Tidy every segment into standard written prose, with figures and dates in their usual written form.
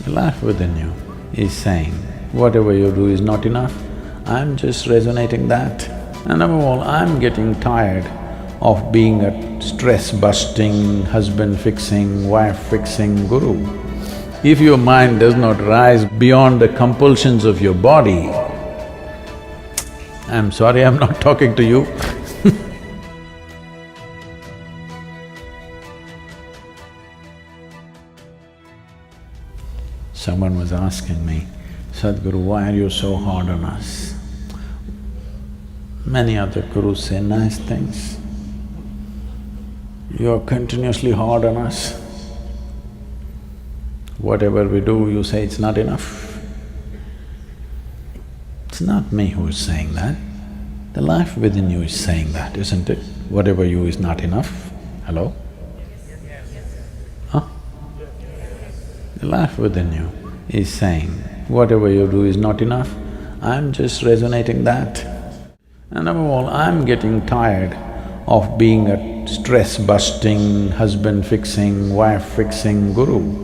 The life within you is saying, whatever you do is not enough, I'm just resonating that. And above all, I'm getting tired of being a stress-busting, husband-fixing, wife-fixing guru. If your mind does not rise beyond the compulsions of your body, I'm sorry, I'm not talking to you Someone was asking me, Sadhguru, why are you so hard on us? Many other gurus say nice things. You're continuously hard on us. Whatever we do, you say it's not enough. It's not me who is saying that. The life within you is saying that, isn't it? Whatever you is not enough. Hello? Huh? The life within you is saying, whatever you do is not enough, I'm just resonating that. And above all, I'm getting tired of being a stress-busting, husband-fixing, wife-fixing guru.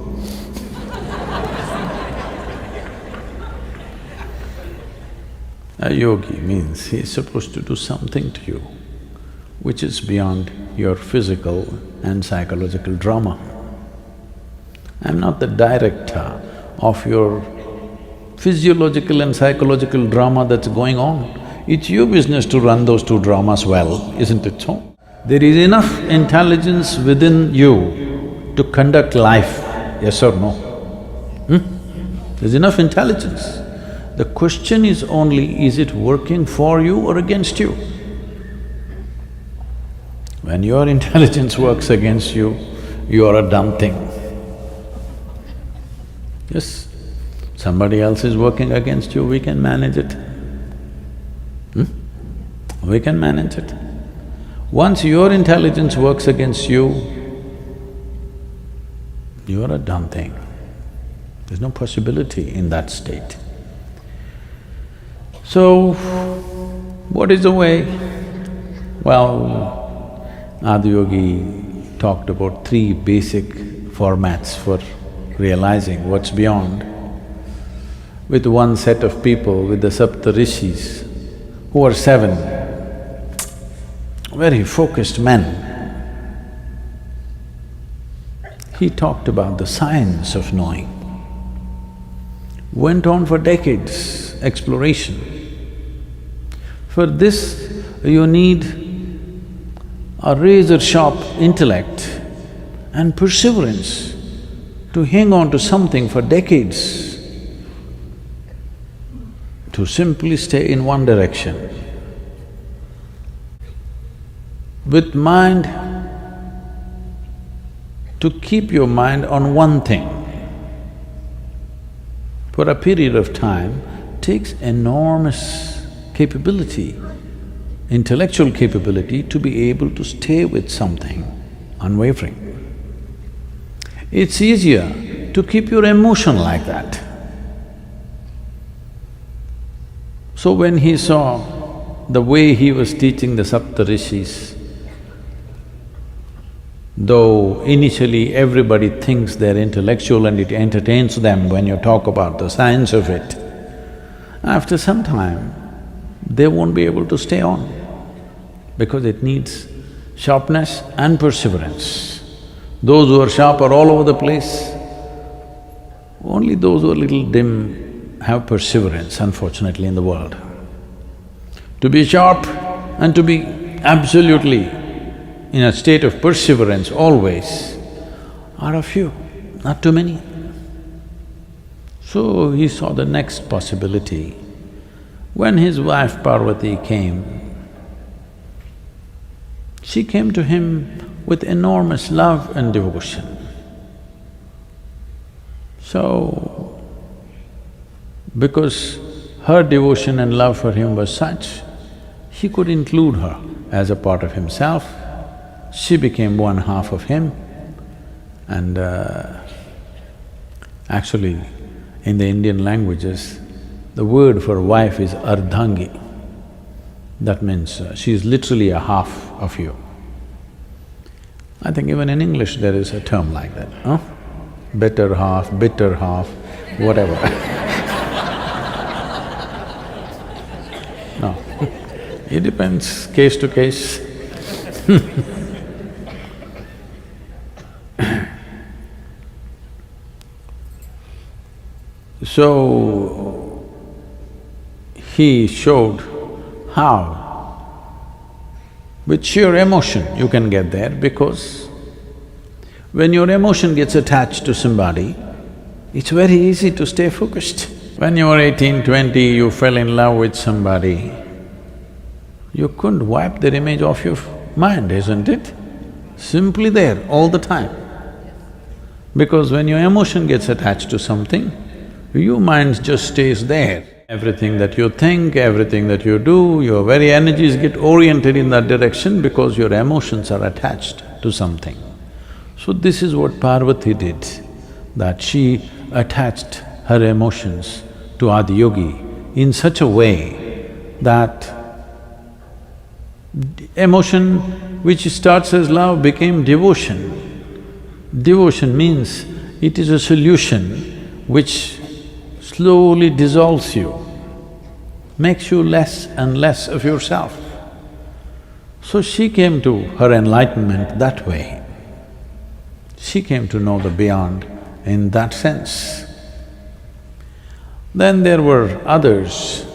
A yogi means he is supposed to do something to you which is beyond your physical and psychological drama. I'm not the director of your physiological and psychological drama that's going on. It's your business to run those two dramas well, isn't it so? There is enough intelligence within you to conduct life, yes or no? There's enough intelligence. The question is only, is it working for you or against you? When your intelligence works against you, you are a dumb thing. Yes, somebody else is working against you, we can manage it. We can manage it. Once your intelligence works against you, you are a dumb thing. There's no possibility in that state. So, what is the way? Well, Adiyogi talked about three basic formats for realizing what's beyond. With one set of people, with the Saptarishis, who are seven very focused men, he talked about the science of knowing. Went on for decades, exploration. For this, you need a razor-sharp intellect and perseverance to hang on to something for decades, to simply stay in one direction. With mind, to keep your mind on one thing for a period of time takes enormous capability, intellectual capability to be able to stay with something unwavering. It's easier to keep your emotion like that. So when he saw the way he was teaching the Saptarishis, though initially everybody thinks they're intellectual and it entertains them when you talk about the science of it, after some time, they won't be able to stay on because it needs sharpness and perseverance. Those who are sharp are all over the place. Only those who are little dim have perseverance, unfortunately, in the world. To be sharp and to be absolutely in a state of perseverance always are a few, not too many. So he saw the next possibility. When his wife Parvati came, she came to him with enormous love and devotion. So, because her devotion and love for him was such, he could include her as a part of himself. She became one half of him and actually, in the Indian languages, the word for wife is ardhangi. That means she is literally a half of you. I think even in English there is a term like that, huh? better half, bitter half, whatever. No, it depends case to case. So, he showed how with sheer emotion you can get there, because when your emotion gets attached to somebody, it's very easy to stay focused. When you were 18, 20, you fell in love with somebody, you couldn't wipe their image off your mind, isn't it? Simply there all the time. Because when your emotion gets attached to something, your mind just stays there. Everything that you think, everything that you do, your very energies get oriented in that direction because your emotions are attached to something. So this is what Parvati did, that she attached her emotions to Adiyogi in such a way that emotion which starts as love became devotion. Devotion means it is a solution which slowly dissolves you, makes you less and less of yourself. So she came to her enlightenment that way. She came to know the beyond in that sense. Then there were others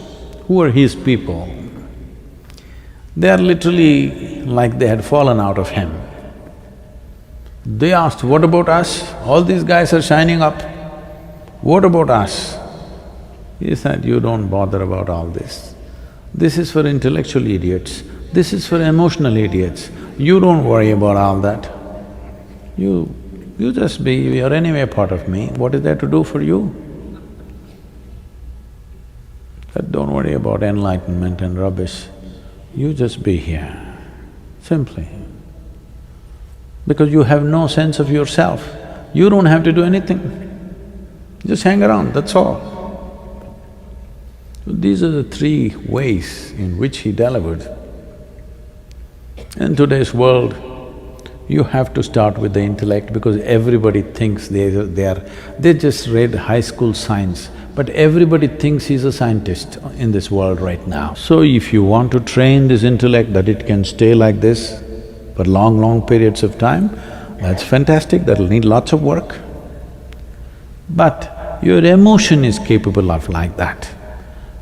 who were his people. They are literally like they had fallen out of him. They asked, what about us? All these guys are shining up. What about us? He said, you don't bother about all this. This is for intellectual idiots, this is for emotional idiots. You don't worry about all that. You just be, you're anyway part of me, what is there to do for you? But don't worry about enlightenment and rubbish, you just be here, simply. Because you have no sense of yourself, you don't have to do anything. Just hang around, that's all. So these are the three ways in which he delivered. In today's world, you have to start with the intellect because everybody thinks they just read high school science, but everybody thinks he's a scientist in this world right now. So if you want to train this intellect that it can stay like this for long periods of time, that's fantastic, that'll need lots of work. But your emotion is capable of like that.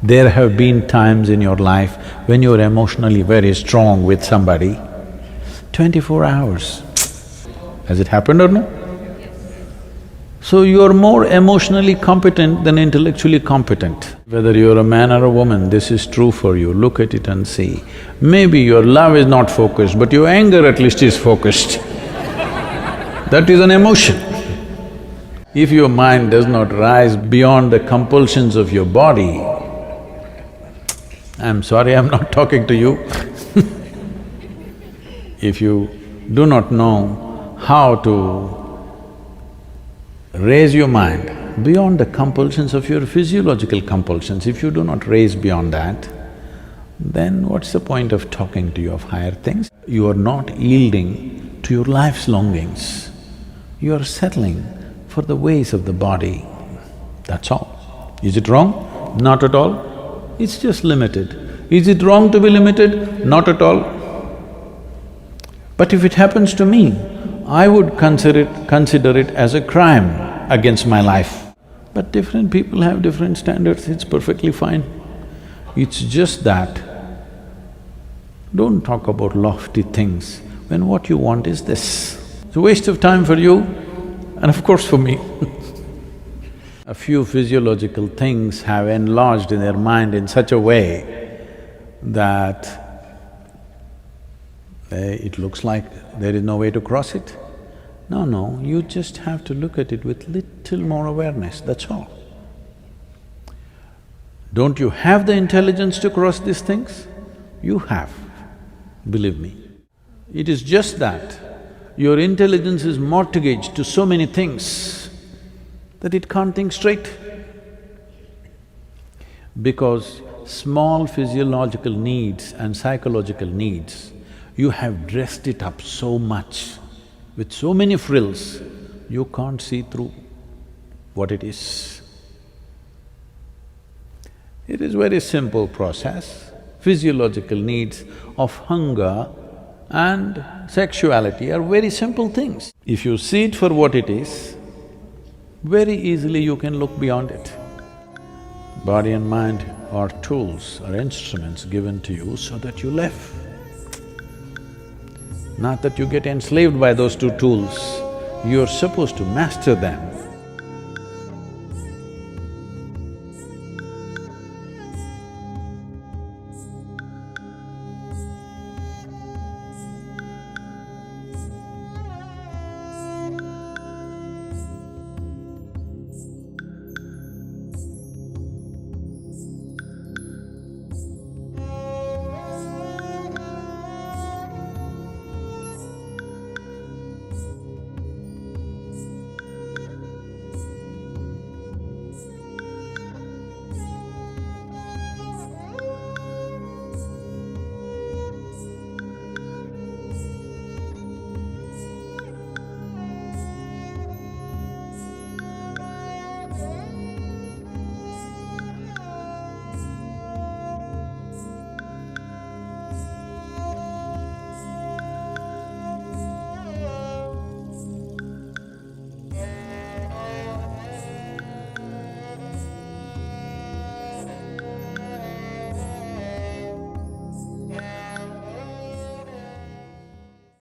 There have been times in your life when you're emotionally very strong with somebody, 24 hours. Has it happened or no? So you're more emotionally competent than intellectually competent. Whether you're a man or a woman, this is true for you, look at it and see. Maybe your love is not focused, but your anger at least is focused. That is an emotion. If your mind does not rise beyond the compulsions of your body, I'm sorry, I'm not talking to you. If you do not know how to raise your mind beyond the compulsions of your physiological compulsions, if you do not raise beyond that, then what's the point of talking to you of higher things? You are not yielding to your life's longings, you are settling for the ways of the body, that's all. Is it wrong? Not at all. It's just limited. Is it wrong to be limited? Not at all. But if it happens to me, I would consider it as a crime against my life. But different people have different standards, it's perfectly fine. It's just that, don't talk about lofty things when what you want is this. It's a waste of time for you and of course for me. A few physiological things have enlarged in their mind in such a way that it looks like there is no way to cross it. No, you just have to look at it with little more awareness, that's all. Don't you have the intelligence to cross these things? You have, believe me. It is just that your intelligence is mortgaged to so many things that it can't think straight. Because small physiological needs and psychological needs, you have dressed it up so much with so many frills, you can't see through. what it is. It is very simple process. Physiological needs of hunger and sexuality are very simple things. If you see it for what it is, very easily you can look beyond it. Body and mind are tools, are instruments given to you so that you live. Not that you get enslaved by those two tools. You're supposed to master them